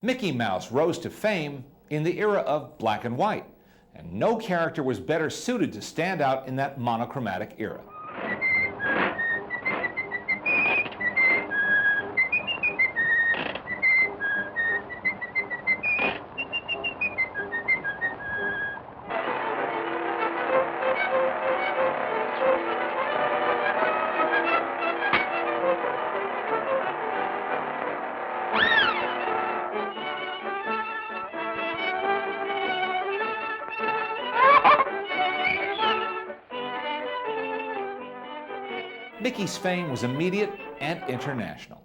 Mickey Mouse rose to fame in the era of black and white, and no character was better suited to stand out in that monochromatic era. Mickey's fame was immediate and international.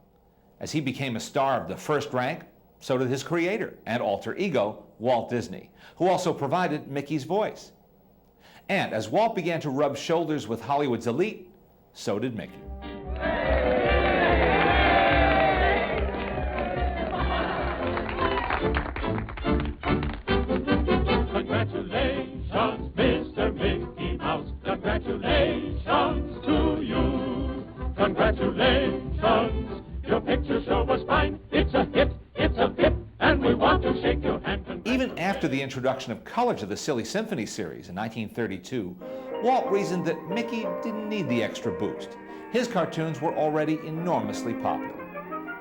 As he became a star of the first rank, so did his creator and alter ego, Walt Disney, who also provided Mickey's voice. And as Walt began to rub shoulders with Hollywood's elite, so did Mickey. Congratulations, Mr. Mickey Mouse. Congratulations to you. Congratulations, your picture show was fine. It's a hit, and we want to shake your hand. Even after the introduction of color to the Silly Symphony series in 1932, Walt reasoned that Mickey didn't need the extra boost. His cartoons were already enormously popular.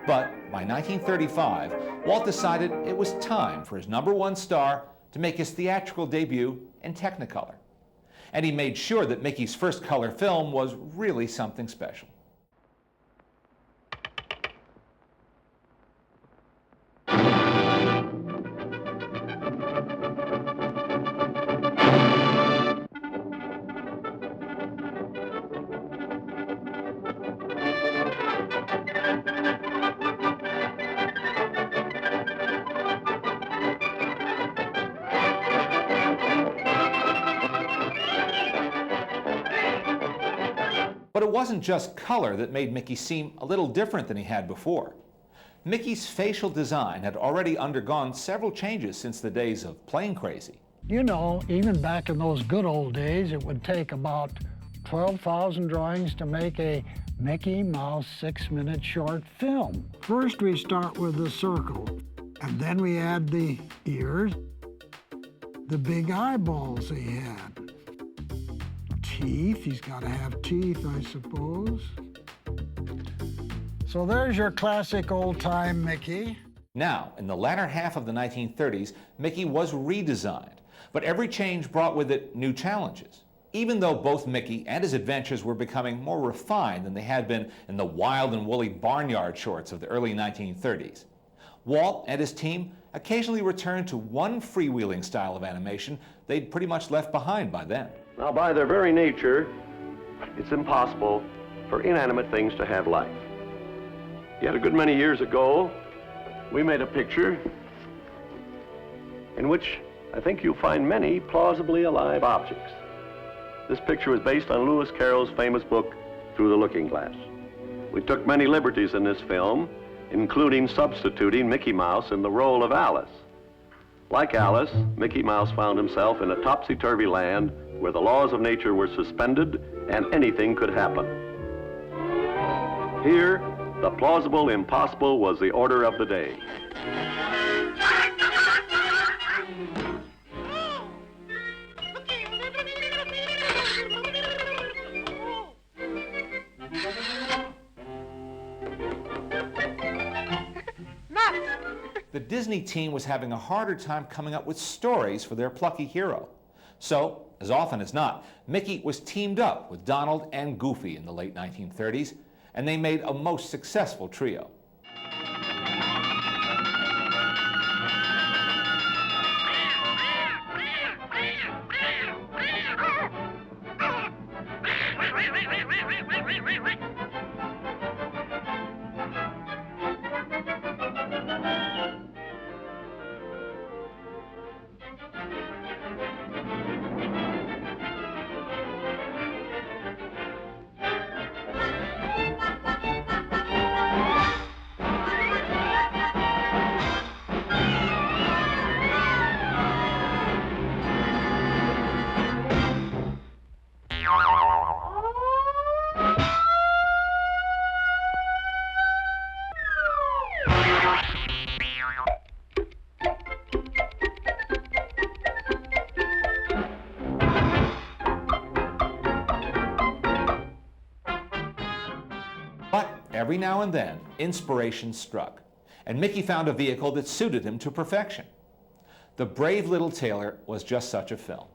But by 1935, Walt decided it was time for his #1 star to make his theatrical debut in Technicolor. And he made sure that Mickey's first color film was really something special. But it wasn't just color that made Mickey seem a little different than he had before. Mickey's facial design had already undergone several changes since the days of Plane Crazy. You know, even back in those good old days, it would take about 12,000 drawings to make a Mickey Mouse 6-minute short film. First, we start with the circle, and then we add the ears, the big eyeballs he had. Teeth, he's got to have teeth, I suppose. So there's your classic old-time Mickey. Now, in the latter half of the 1930s, Mickey was redesigned, but every change brought with it new challenges. Even though both Mickey and his adventures were becoming more refined than they had been in the wild and woolly barnyard shorts of the early 1930s, Walt and his team occasionally returned to one freewheeling style of animation they'd pretty much left behind by then. Now, by their very nature, it's impossible for inanimate things to have life. Yet a good many years ago, we made a picture in which I think you'll find many plausibly alive objects. This picture was based on Lewis Carroll's famous book, Through the Looking Glass. We took many liberties in this film, including substituting Mickey Mouse in the role of Alice. Like Alice, Mickey Mouse found himself in a topsy-turvy land where the laws of nature were suspended and anything could happen. Here, the plausible impossible was the order of the day. The Disney team was having a harder time coming up with stories for their plucky hero. So, as often as not, Mickey was teamed up with Donald and Goofy in the late 1930s, and they made a most successful trio. every now and then, inspiration struck, and Mickey found a vehicle that suited him to perfection. The Brave Little Tailor was just such a film.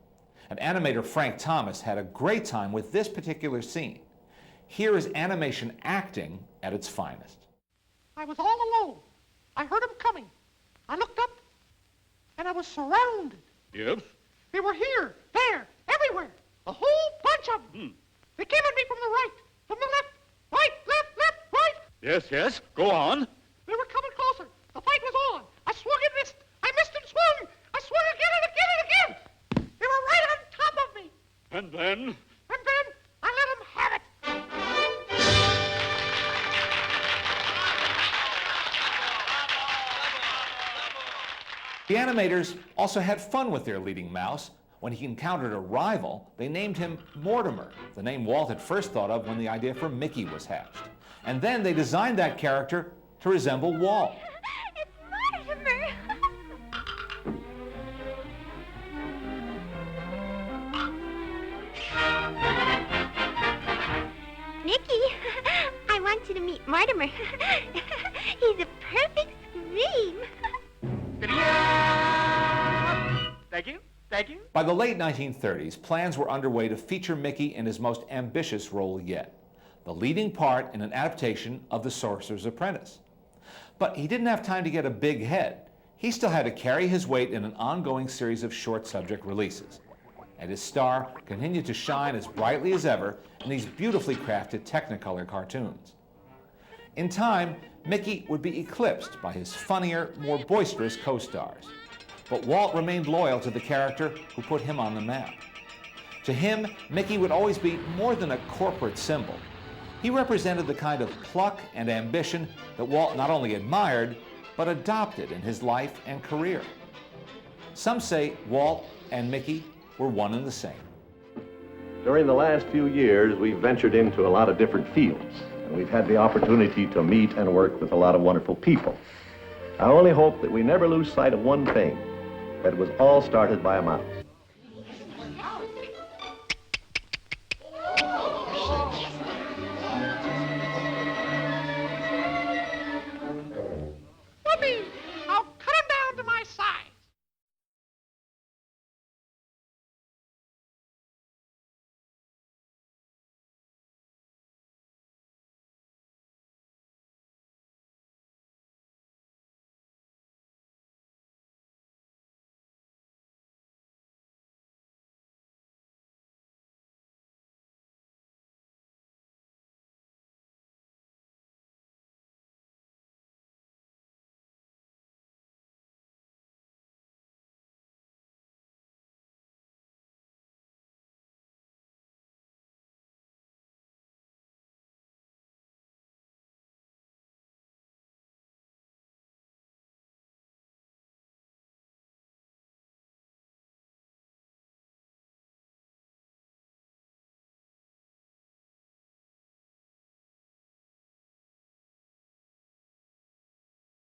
And animator Frank Thomas had a great time with this particular scene. Here is animation acting at its finest. I was all alone. I heard them coming. I looked up, and I was surrounded. Yes? They were here, there, everywhere. A whole bunch of them. They came at me from the right, from the left, right. Yes, yes. Go on. They were coming closer. The fight was on. I swung and missed. I missed and swung. I swung again and again and again. They were right on top of me. And then? And then I let them have it. The animators also had fun with their leading mouse. When he encountered a rival, they named him Mortimer, the name Walt had first thought of when the idea for Mickey was hatched. And then they designed that character to resemble Walt. It's Mortimer! Mickey, I want you to meet Mortimer. He's a perfect scream. Thank you. Thank you. By the late 1930s, plans were underway to feature Mickey in his most ambitious role yet, the leading part in an adaptation of The Sorcerer's Apprentice. But he didn't have time to get a big head. He still had to carry his weight in an ongoing series of short subject releases. And his star continued to shine as brightly as ever in these beautifully crafted Technicolor cartoons. In time, Mickey would be eclipsed by his funnier, more boisterous co-stars. But Walt remained loyal to the character who put him on the map. To him, Mickey would always be more than a corporate symbol. He represented the kind of pluck and ambition that Walt not only admired, but adopted in his life and career. Some say Walt and Mickey were one and the same. During the last few years, we've ventured into a lot of different fields, and we've had the opportunity to meet and work with a lot of wonderful people. I only hope that we never lose sight of one thing, that it was all started by a mouse.